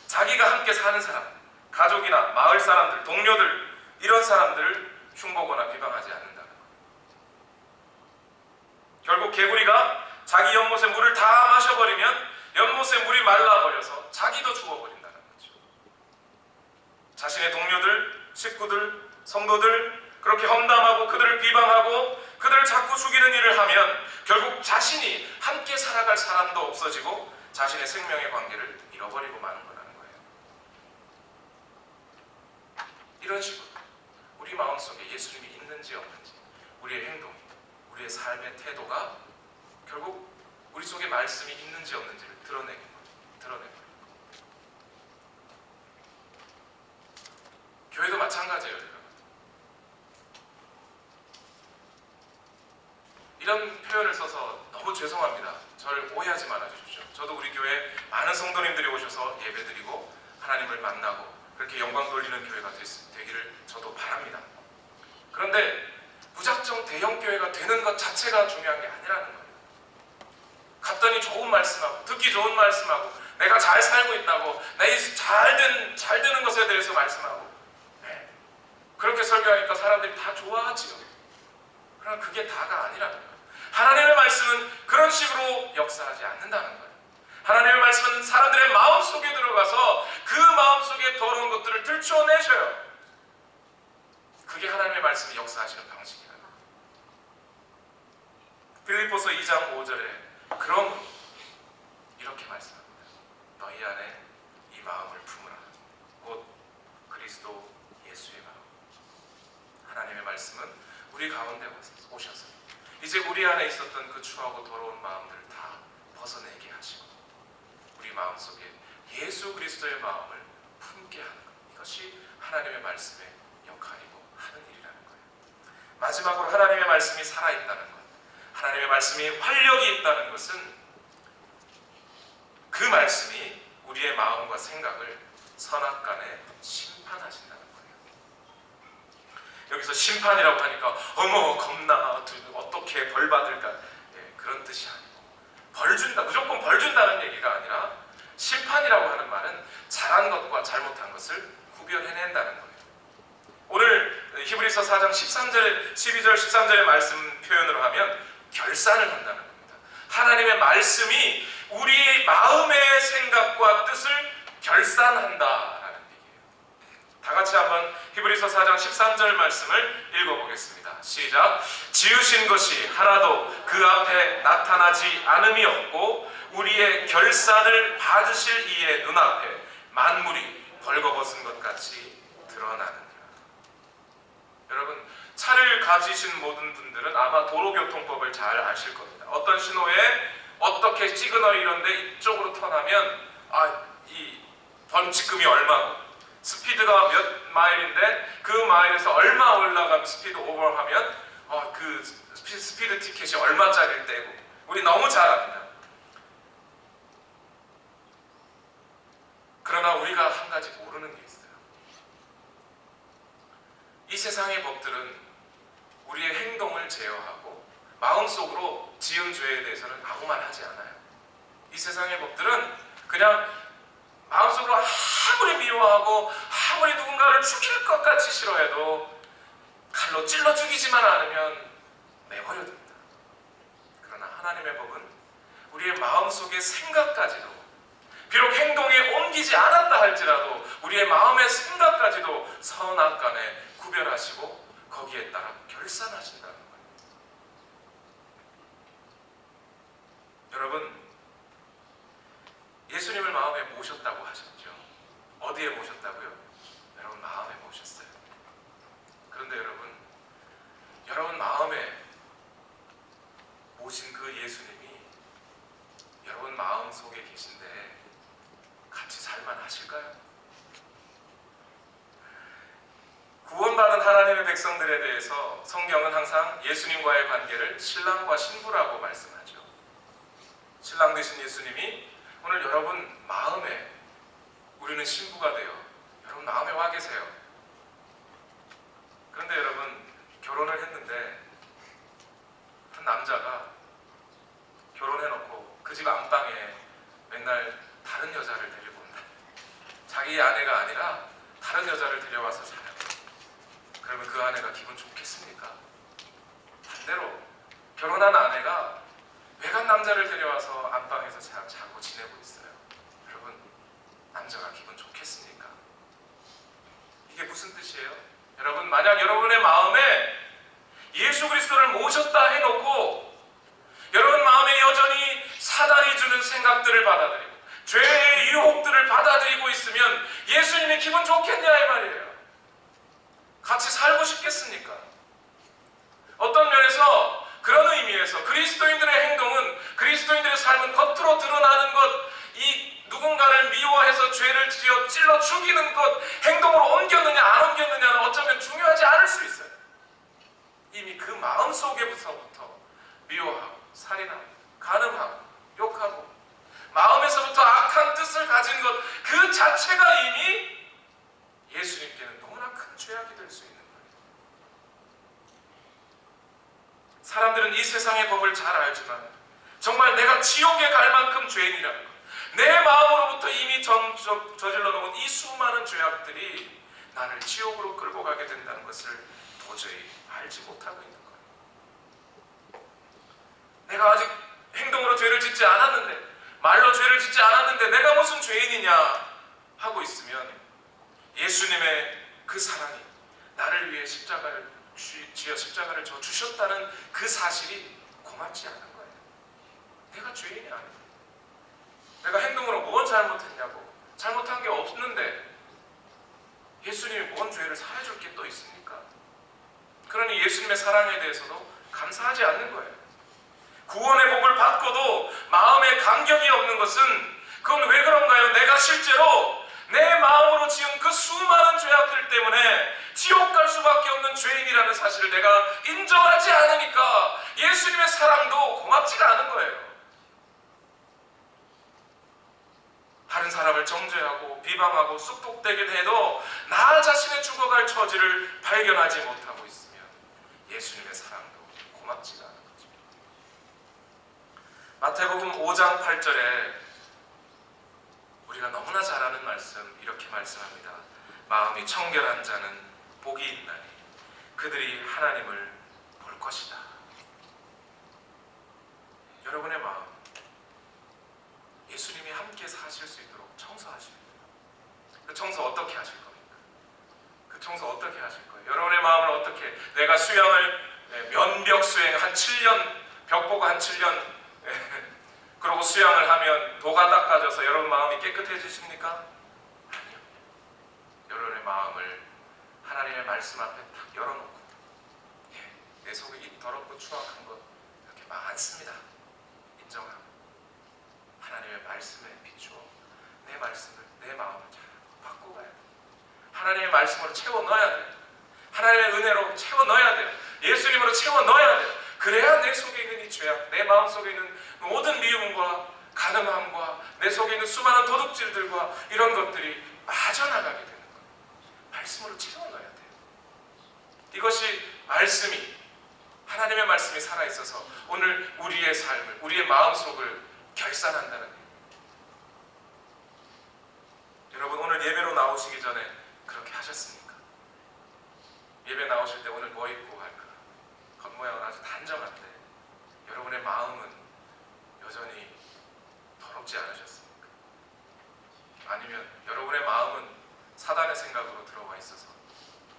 자기가 함께 사는 사람, 가족이나 마을 사람들, 동료들, 이런 사람들을 흉보거나 비방하지 않는다는 거예요. 결국 개구리가 자기 연못의 물을 다 마셔버리면 연못의 물이 말라버려서 자기도 죽어버린다는 거죠. 자신의 동료들, 식구들, 성도들 그렇게 험담하고 그들을 비방하고 그들을 자꾸 죽이는 일을 하면 결국 자신이 함께 살아갈 사람도 없어지고 자신의 생명의 관계를 잃어버리고 마는 거라는 거예요. 이런 식으로 우리 마음속에 예수님이 있는지 없는지, 우리의 행동, 우리의 삶의 태도가 결국 우리 속에 말씀이 있는지 없는지를 드러내는 거예요. 교회도 마찬가지예요. 이런 표현을 써서 너무 죄송합니다. 저를 오해하지 말아 주십시오. 저도 우리 교회에 많은 성도님들이 오셔서 예배드리고 하나님을 만나고 그렇게 영광 돌리는 교회가 되기를 저도 바랍니다. 그런데 무작정 대형 교회가 되는 것 자체가 중요한 게 아니라는 거예요. 갔더니 좋은 말씀하고 듣기 좋은 말씀하고 내가 잘 살고 있다고 내 잘 되는 것에 대해서 말씀하고 그렇게 설교하니까 사람들이 다 좋아하지요. 그러나 그게 다가 아니라는 거예요. 하나님의 말씀은 그런 식으로 역사하지 않는다는 거예요. 하나님의 말씀은 사람들의 마음속에 들어가서 그 마음속에 더러운 것들을 들추어내셔요. 그게 하나님의 말씀이 역사하시는 방식이라는 거예요. 빌립보서 2장 5절에 그럼 이렇게 말씀합니다. 너희 안에 이 마음을 품으라. 곧 그리스도 예수의 마음. 하나님의 말씀은 우리 가운데 오셔서 이제 우리 안에 있었던 그 추하고 더러운 마음들을 다 벗어내게 하시고 우리 마음속에 예수 그리스도의 마음을 품게 하는 것. 이것이 하나님의 말씀의 역할이고 하는 일이라는 거예요. 마지막으로 하나님의 말씀이 살아있다는 것, 하나님의 말씀이 활력이 있다는 것은 그 말씀이 우리의 마음과 생각을 선악간에 심판하신다는 거예요. 여기서 심판이라고 하니까 어머 겁나 어떻게 벌 받을까, 그런 뜻이 아니고 벌 준다, 무조건 벌 준다는 얘기가 아니라 심판이라고 하는 말은 잘한 것과 잘못한 것을 구별해낸다는 거예요. 오늘 히브리서 4장 13절, 12절, 13절의 말씀 표현으로 하면 결산을 한다는 겁니다. 하나님의 말씀이 우리 마음의 생각과 뜻을 결산한다라는 얘기예요. 다 같이 한번 히브리서 4장 13절 말씀을 읽어보겠습니다. 시작. 지으신 것이 하나도 그 앞에 나타나지 않음이 없고 우리의 결산을 받으실 이의 눈앞에 만물이 벌거벗은 것 같이 드러나느니라. 여러분, 차를 가지신 모든 분들은 아마 도로교통법을 잘 아실 겁니다. 어떤 신호에 어떻게 시그널이 이런데 이쪽으로 턴하면 이 번지금이 얼마고 스피드가 몇 마일인데 그 마일에서 얼마 올라가면 스피드 오버하면 그 스피드 티켓이 얼마짜리를 떼고 우리 너무 잘 압니다. 그러나 우리가 한 가지 모르는 게 있어요. 이 세상의 법들은 우리의 행동을 제어하고 마음속으로 지은 죄에 대해서는 아무 말 하지 않아요. 이 세상의 법들은 그냥 마음속으로 아무리 미워하고 아무리 누군가를 죽일 것 같이 싫어해도 칼로 찔러 죽이지만 않으면 내버려 둡니다. 그러나 하나님의 법은 우리의 마음속의 생각까지도, 비록 행동에 옮기지 않았다 할지라도 우리의 마음의 생각까지도 선악간에 구별하시고 거기에 따라 결산하신다는 거예요. 여러분, 예수님을 마음에 모셨다고 하셨죠. 어디에 모셨다고요? 여러분 마음에 모셨어요. 그런데 여러분 마음에 모신 그 예수님이 여러분 마음 속에 계신데 같이 살만하실까요? 구원받은 하나님의 백성들에 대해서 성경은 항상 예수님과의 관계를 신랑과 신부라고 말씀하죠. 신랑 되신 예수님이 오늘 여러분 마음에, 우리는 신부가 되어 여러분 마음에 와 계세요. 그런데 여러분, 결혼을 했는데 한 남자가 결혼해놓고 그 집 안방에 맨날 다른 여자를 데리고 온다. 자기 아내가 아니라 다른 여자를 데려와서 살아요. 그러면 그 아내가 기분 좋겠습니까? 반대로 결혼한 아내가 외간 남자를 데려와서 안방에서 자고 지내고 있어요. 여러분, 남자가 기분 좋겠습니까? 이게 무슨 뜻이에요? 여러분, 만약 여러분의 마음에 예수 그리스도를 모셨다 해놓고 여러분 마음에 여전히 사단이 주는 생각들을 받아들이고 죄의 유혹들을 받아들이고 있으면 예수님이 기분 좋겠냐 이 말이에요. 같이 살고 싶겠습니까? 어떤 면에서 그런 의미에서 그리스도인들의 행동은, 그리스도인들의 삶은 겉으로 드러나는 것, 이 누군가를 미워해서 죄를 지어 찔러 죽이는 것, 행동으로 옮겼느냐 안 옮겼느냐는 어쩌면 중요하지 않을 수 있어요. 이미 그 마음속에서부터 미워하고 살인하고 간음하고 욕하고 마음에서부터 악한 뜻을 가진 것 그 자체가 이미 예수님께는 너무나 큰 죄악이 될 수 있는 거예요. 사람들은 이 세상의 법을 잘 알지만 정말 내가 지옥에 갈 만큼 죄인이라는 것, 내 마음으로부터 이미 저질러 놓은 이 수많은 죄악들이 나를 지옥으로 끌고 가게 된다는 것을 도저히 알지 못하고 있는 거예요. 내가 아직 행동으로 죄를 짓지 않았는데, 말로 죄를 짓지 않았는데 내가 무슨 죄인이냐 하고 있으면 예수님의 그 사랑이 나를 위해 십자가를 져 주셨다는 그 사실이 고맙지 않은 거예요. 내가 죄인이 아닌데, 내가 행동으로 뭔 잘못했냐고, 잘못한 게 없는데 예수님이 뭔 죄를 사해줄 게 또 있습니까? 그러니 예수님의 사랑에 대해서도 감사하지 않는 거예요. 구원의 복을 받고도 마음에 감격이 없는 것은, 그건 왜 그런가요? 내가 실제로 내 마음으로 지은 그 수많은 죄악들 때문에 지옥 갈 수밖에 없는 죄인이라는 사실을 내가 인정하지 않으니까 예수님의 사랑도 고맙지가 않은 거예요. 다른 사람을 정죄하고 비방하고 쑥독되게 해도 나 자신의 죽어갈 처지를 발견하지 못하고 있으면 예수님의 사랑도 고맙지가 않은 거죠. 마태복음 5장 8절에 우리가 너무나 잘 아는 말씀, 이렇게 말씀합니다. 마음이 청결한 자는 복이 있나니 그들이 하나님을 볼 것이다. 여러분의 마음, 예수님이 함께 사실 수 있도록 청소하십니다. 그 청소 어떻게 하실 겁니까? 그 청소 어떻게 하실 거예요? 여러분의 마음을 어떻게, 내가 수영을 면벽 수행 한 7년, 벽 보고 한 7년 그러고 수영을 하면 도가 닦아져서 여러분 마음이 깨끗해지십니까? 아니요. 여러분의 마음을 하나님의 말씀 앞에 딱 열어놓고, 내 속에 이 더럽고 추악한 것 이렇게 많습니다. 인정하고 하나님의 말씀에 비추어 내 말씀을, 내 마음을 잘 바꿔가야 돼요. 하나님의 말씀으로 채워 넣어야 돼요. 하나님의 은혜로 채워 넣어야 돼요. 예수님으로 채워 넣어야 돼요. 그래야 내 속에 있는 이 죄악, 내 마음 속에 있는 모든 미움과 가늠함과 내 속에 있는 수많은 도둑질들과 이런 것들이 빠져나가게 되는 거예요. 말씀으로 채워 넣어야 돼요. 이것이 말씀이, 하나님의 말씀이 살아있어서 오늘 우리의 삶을, 우리의 마음속을 결산한다는 거예요. 여러분, 오늘 예배로 나오시기 전에 그렇게 하셨습니까? 예배 나오실 때 오늘 뭐 입고 갈까? 겉모양은 아주 단정한데 여러분의 마음은 여전히 더럽지 않으셨습니까? 아니면 여러분의 마음은 사단의 생각으로 들어와 있어서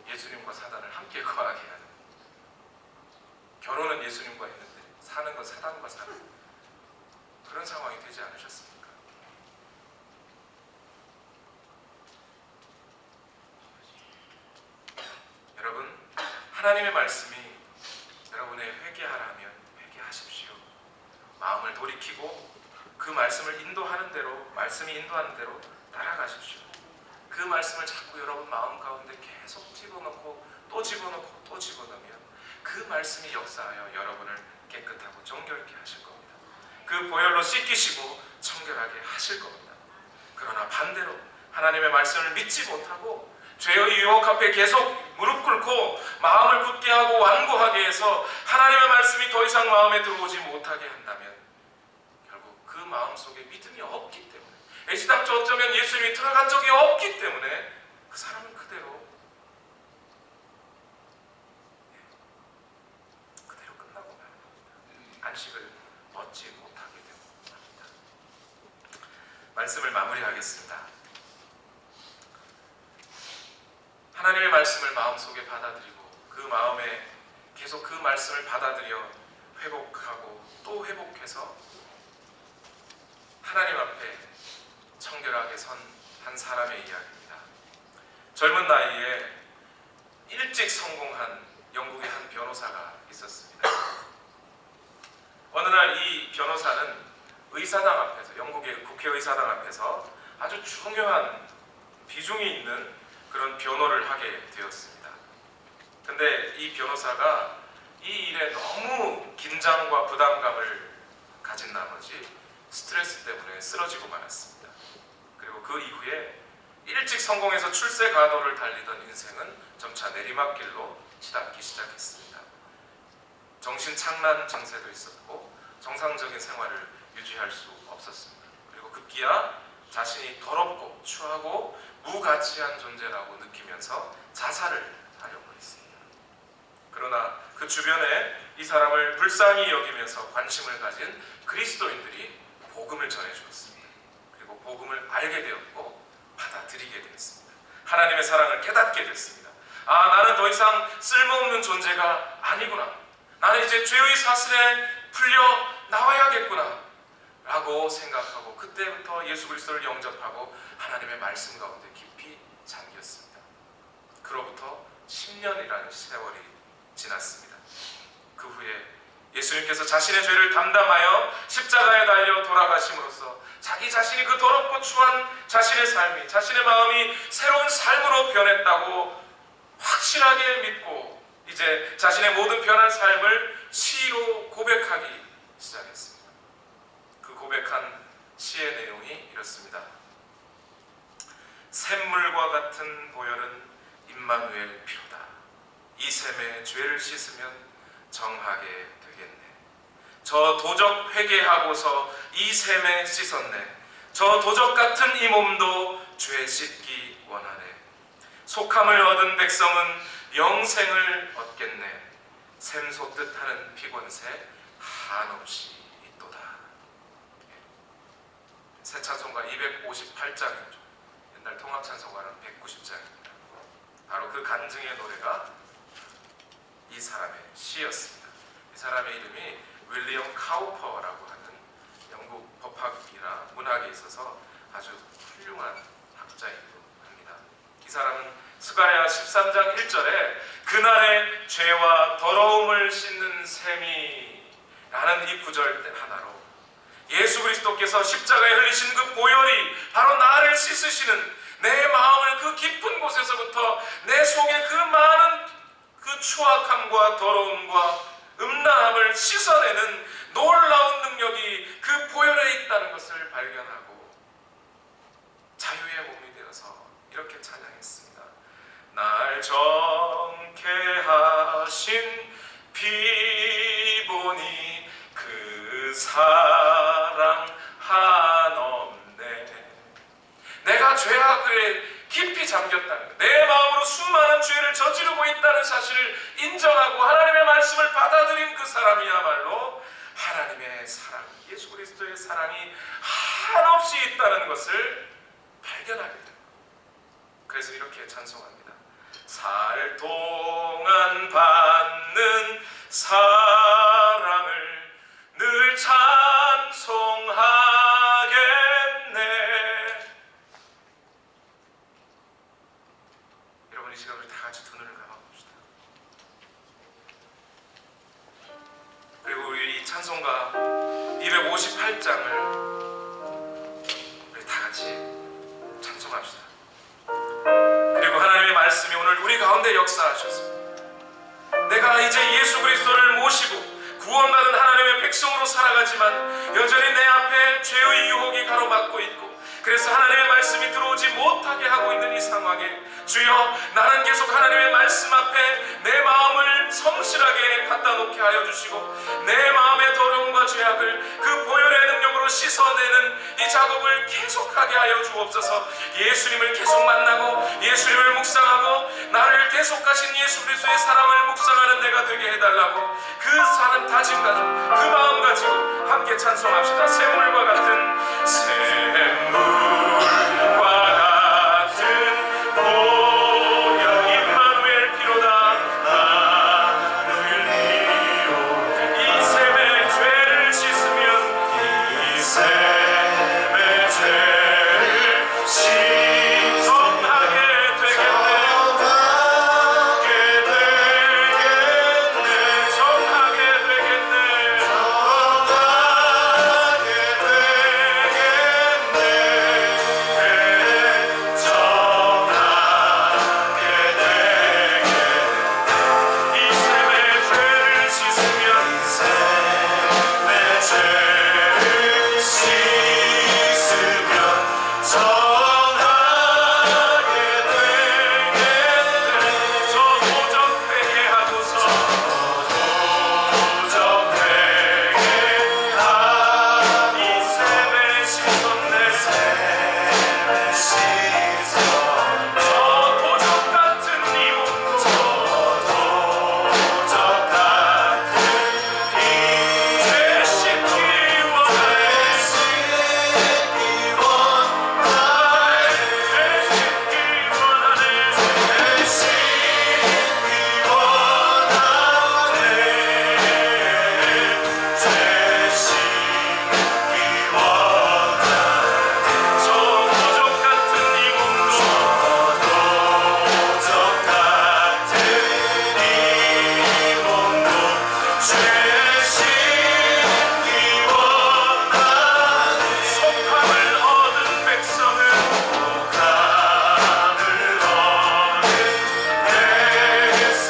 예수님과 사단을 함께 거하게 하는, 결혼은 예수님과 있는데 사는 건 사단과 사는 그런 상황이 되지 않으셨습니까? 여러분, 하나님의 말씀이 여러분의 회개하라면 회개하십시오. 마음을 돌이키고 그 말씀을 인도하는 대로, 말씀이 인도하는 대로 따라가십시오. 그 말씀을 자꾸 여러분 마음 가운데 계속 집어넣고 또 집어넣고 또 집어넣으면 그 말씀이 역사하여 여러분을 깨끗하고 정결케 하실 겁니다. 그 보혈로 씻기시고 청결하게 하실 겁니다. 그러나 반대로 하나님의 말씀을 믿지 못하고 죄의 유혹 앞에 계속 무릎 꿇고 마음을 굳게 하고 완고하게 해서 하나님의 말씀이 더 이상 마음에 들어오지 못하게 한다면 결국 그 마음 속에 믿음이 없기 때문에, 애시당초 어쩌면 예수님이 들어간 적이 없기 때문에 그 사람은 그대로 끝나고 맙니다. 안식을 얻지 못하게 됩니다. 말씀을 마무리하겠습니다. 하나님의 말씀을 마음속에 받아들이고 그 마음에 계속 그 말씀을 받아들여 회복하고 또 회복해서 하나님 앞에 청결하게 선 한 사람의 이야기입니다. 젊은 나이에 일찍 성공한 영국의 한 변호사가 있었습니다. 어느 날 이 변호사는 의사당 앞에서, 영국의 국회의사당 앞에서 아주 중요한 비중이 있는 그런 변호를 하게 되었습니다. 근데 이 변호사가 이 일에 너무 긴장과 부담감을 가진 나머지 스트레스 때문에 쓰러지고 말았습니다. 그리고 그 이후에 일찍 성공해서 출세 가도를 달리던 인생은 점차 내리막길로 치닫기 시작했습니다. 정신착란 증세도 있었고 정상적인 생활을 유지할 수 없었습니다. 그리고 급기야 자신이 더럽고 추하고 무가치한 존재라고 느끼면서 자살을 하려고 했습니다. 그러나 그 주변에 이 사람을 불쌍히 여기면서 관심을 가진 그리스도인들이 복음을 전해주었습니다. 그리고 복음을 알게 되었고 받아들이게 되었습니다. 하나님의 사랑을 깨닫게 됐습니다. 아, 나는 더 이상 쓸모없는 존재가 아니구나. 나는 이제 죄의 사슬에 풀려 나와야겠구나 라고 생각하고 그때부터 예수 그리스도를 영접하고 하나님의 말씀 가운데 깊이 잠겼습니다. 그로부터 10년이라는 세월이 지났습니다. 그 후에 예수님께서 자신의 죄를 담당하여 십자가에 달려 돌아가심으로써 자기 자신이 그 더럽고 추한 자신의 삶이, 자신의 마음이 새로운 삶으로 변했다고 확실하게 믿고 이제 자신의 모든 변한 삶을 시로 고백하기 시작했습니다. 그 고백한 시의 내용이 이렇습니다. 샘물과 같은 보혈은 임마누엘 피로다. 이 샘에 죄를 씻으면 정하게 되겠네. 저 도적 회개하고서 이 샘에 씻었네. 저 도적 같은 이 몸도 죄 씻기 원하네. 속함을 얻은 백성은 영생을 얻겠네. 샘 솟듯 하는 피곤새 한없이 있도다. 새 찬송가 258장이죠. 옛날 통합 찬송가는 190장입니다. 바로 그 간증의 노래가 이 사람의 시였습니다. 이 사람의 이름이 윌리엄 카우퍼라고 하는 영국 법학이나 문학에 있어서 아주 훌륭한 학자이기도 합니다. 이 사람은 스가랴 13장 1절에 그날의 죄와 더러움을 씻는 셈이 라는 이 구절 하나로 예수 그리스도께서 십자가에 흘리신 그 보혈이 바로 나를 씻으시는, 내 마음을 그 깊은 곳에서부터 내 속에 그 많은 그 추악함과 더러움과 음란함을 씻어내는 놀라운 능력이 그 보혈에 있다는 것을 발견하고 자유의 몸이 되어서 이렇게 찬양했습니다. 날 정케 하신 피 보니 그 사랑 한없네. 내가 죄악에 깊이 잠겼다는 것, 내 마음으로 수많은 죄를 저지르고 있다는 사실을 인정하고 하나님의 말씀을 받아들인 그 사람이야말로 하나님의 사랑, 예수 그리스도의 사랑이 한없이 있다는 것을 발견하게 됩니다. 그래서 이렇게 찬송합니다. 살 동안 받는 사랑을 늘 찬송하겠네. 여러분, 이 시간 우리 다 같이 두 눈을 감아봅시다. 그리고 우리 이 찬송가 258장을 우리 다 같이 가운데 역사하셔서 내가 이제 예수 그리스도를 모시고 구원받은 하나님의 백성으로 살아가지만 여전히 내 앞에 죄의 유혹이 가로막고 있고 그래서 하나님의 말씀이 들어오지 못하게 하고 있는 이 상황에 주여 나는 계속 하나님의 말씀 앞에 내 마음을 성실하게 갖다 놓게 하여 주시고 내 마음의 더러움과 죄악을 그 보혈의 능력으로 씻어내는 이 작업을 계속하게 하여 주옵소서. 예수님을 계속 만나고 예수님을 묵상하고 나를 계속하신 예수 그리스도의 사랑을 묵상하는 내가 되게 해달라고 그 사람 다짐 가지고 그 마음 가지고 함께 찬송합시다. 샘물과 같은 샘물과 같은 보혈 임마누엘 피로다. 임마누엘 피로 이 샘의 죄를 씻으면 이 샘의 죄를 정하게 되겠네. 정하게 되겠네. 이 샘의 죄를 씻으면 샘의 죄를 씻으면 정하게 되겠네. 저 도적 회개하고서 도적 회개하 이 샘의 씻었네. 샘의 씻어 저 도적 같은 이 몸도 도적 같은 이 죄 씻기 원하네. 죄 씻기 원하네. 죄 씻기 원하네. 죄 씻기 원하네. 저 도적 같은 이 몸도 도적 같은 이 몸도 죄 씻기 원하네. 속함을 얻은 백성은 속함을 얻은 백성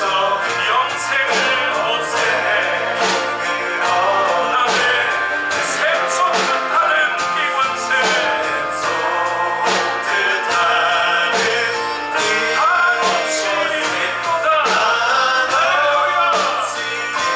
영생을 얻으네. 그러네. 샘솟 뜻하는 기원세 뜻하는 한없이 있도다. 할렐루야. 한없이 있도다.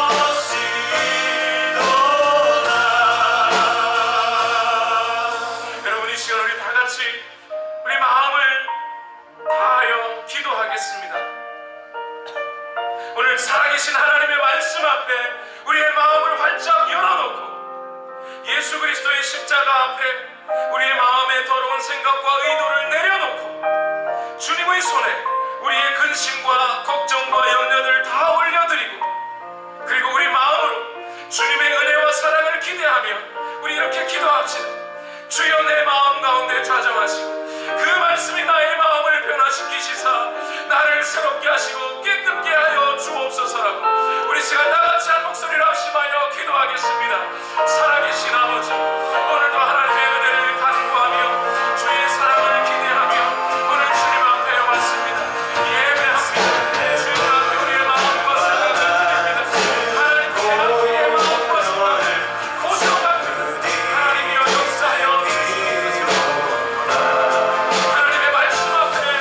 한없이 여러분 이 시간 우리 다 같이 우리 마음을 다하여 기도하겠습니다. 오늘 살아계신 하나님의 말씀 앞에 우리의 마음을 활짝 열어놓고 예수 그리스도의 십자가 앞에 우리의 마음의 더러운 생각과 의도를 내려놓고 주님의 손에 우리의 근심과 걱정과 염려를 다 올려드리고 그리고 우리 마음으로 주님의 은혜와 사랑을 기대하며 우리 이렇게 기도합시다. 주여 내 마음 가운데 좌정하시고 그 말씀이 나의 마음을 변화시키시사 나를 새롭게 하시고 깨끗게 하여 주옵소서라고 우리 시간 다같이 한 목소리로 합심하여 기도하겠습니다. 살아계신 아버지 오늘도 하나님의 은혜를 간구하며 주의 사랑을 기대하며 오늘 주님 앞에 왔습니다. 예배합니다. 주님 앞에 우리의 마음과 생각을 드립니다. 하나님께 우리의 마음과 생각을 고정하고 하나님이여 역사하여 주시옵소서. 하나님의 말씀 앞에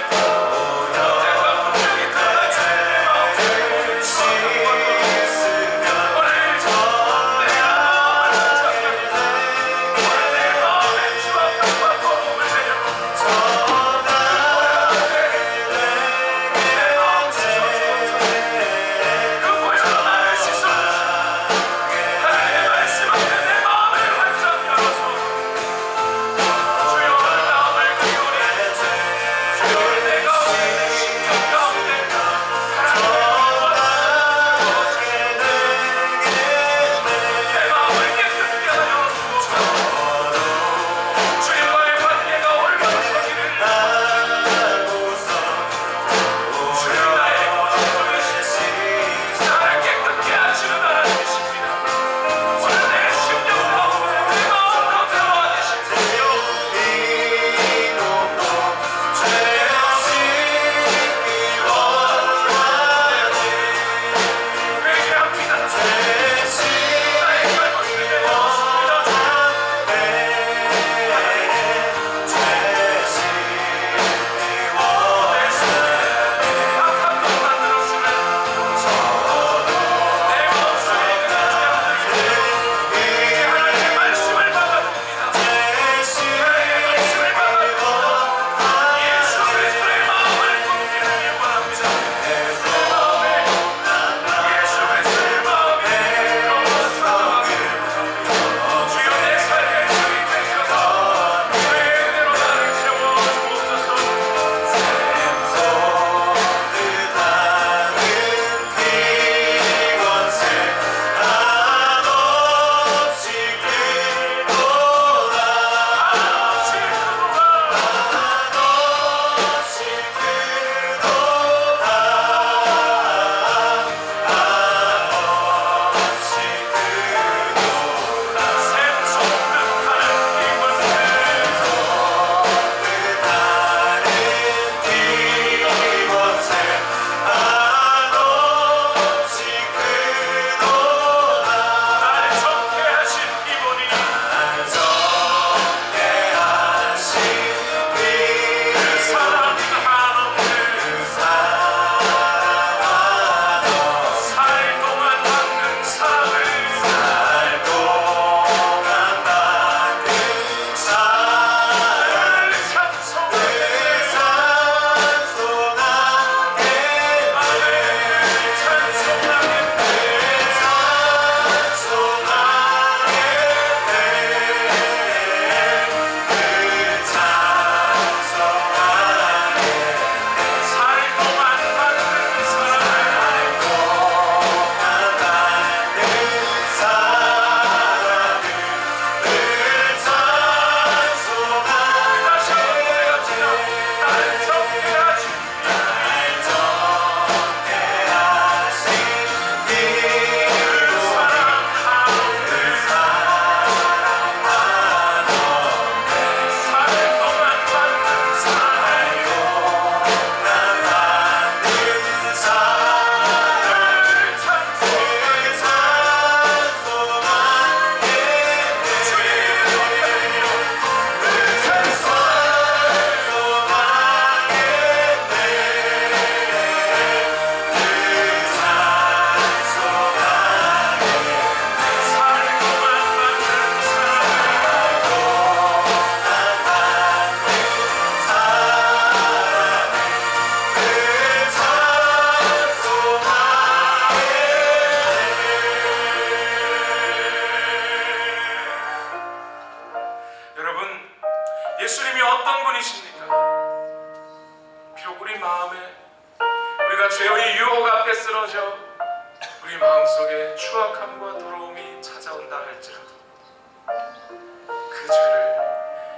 마음에 우리가 죄의 유혹 앞에 쓰러져 우리 마음속에 추악함과 더러움이 찾아온다 할지라도 그 죄를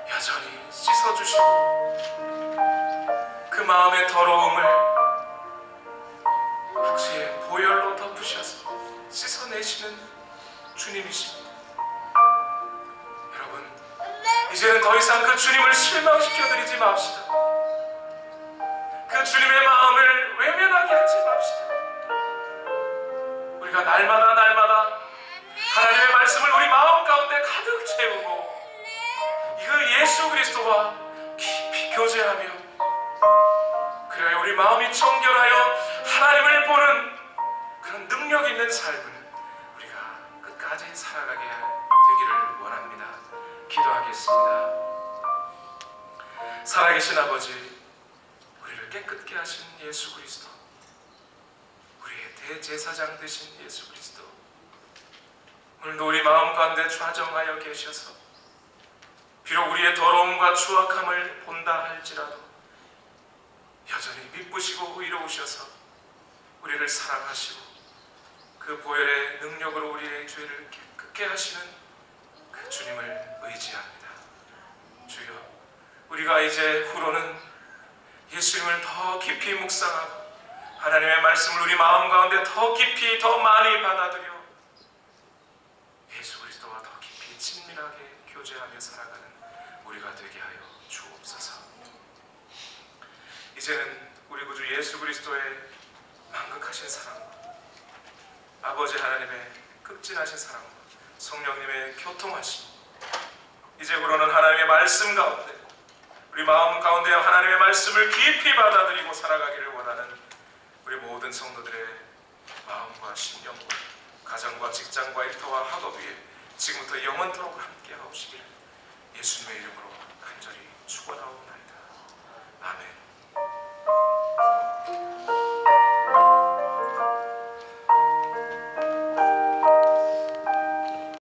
여전히 씻어주시고 그 마음의 더러움을 확실히 보혈로 덮으셔서 씻어내시는 주님이십니다. 여러분, 이제는 더 이상 그 주님을 실망시켜드리지 맙시다. 그 주님의 마음을 외면하게 하지 맙시다. 우리가 날마다 하나님의 말씀을 우리 마음 가운데 가득 채우고 그 예수 그리스도와 깊이 교제하며 그래야 우리 마음이 청결하여 하나님을 보는 그런 능력 있는 삶을 우리가 끝까지 살아가게 되기를 원합니다. 기도하겠습니다. 살아계신 아버지, 우리를 깨끗게 하신 예수 그리스도, 우리의 대제사장 되신 예수 그리스도, 오늘도 우리 마음 가운데 좌정하여 계셔서 비록 우리의 더러움과 추악함을 본다 할지라도 여전히 미쁘시고 의로우셔서 우리를 사랑하시고 그 보혈의 능력으로 우리의 죄를 깨끗게 하시는 그 주님을 의지합니다. 주여, 우리가 이제 후로는 예수님을 더 깊이 묵상하고 하나님의 말씀을 우리 마음 가운데 더 깊이 더 많이 받아들여 예수 그리스도와 더 깊이 친밀하게 교제하며 살아가는 우리가 되게 하여 주옵소서. 이제는 우리 구주 예수 그리스도의 만극하신 사랑과 아버지 하나님의 극진하신 사랑과 성령님의 교통하심, 이제부로는 하나님의 말씀 가운데 우리 마음 가운데 하나님의 말씀을 깊이 받아들이고 살아가기를 원하는 우리 모든 성도들의 마음과 심령과 가정과 직장과 일터와 학업 위에 지금부터 영원토록 함께 하옵시기를 예수님의 이름으로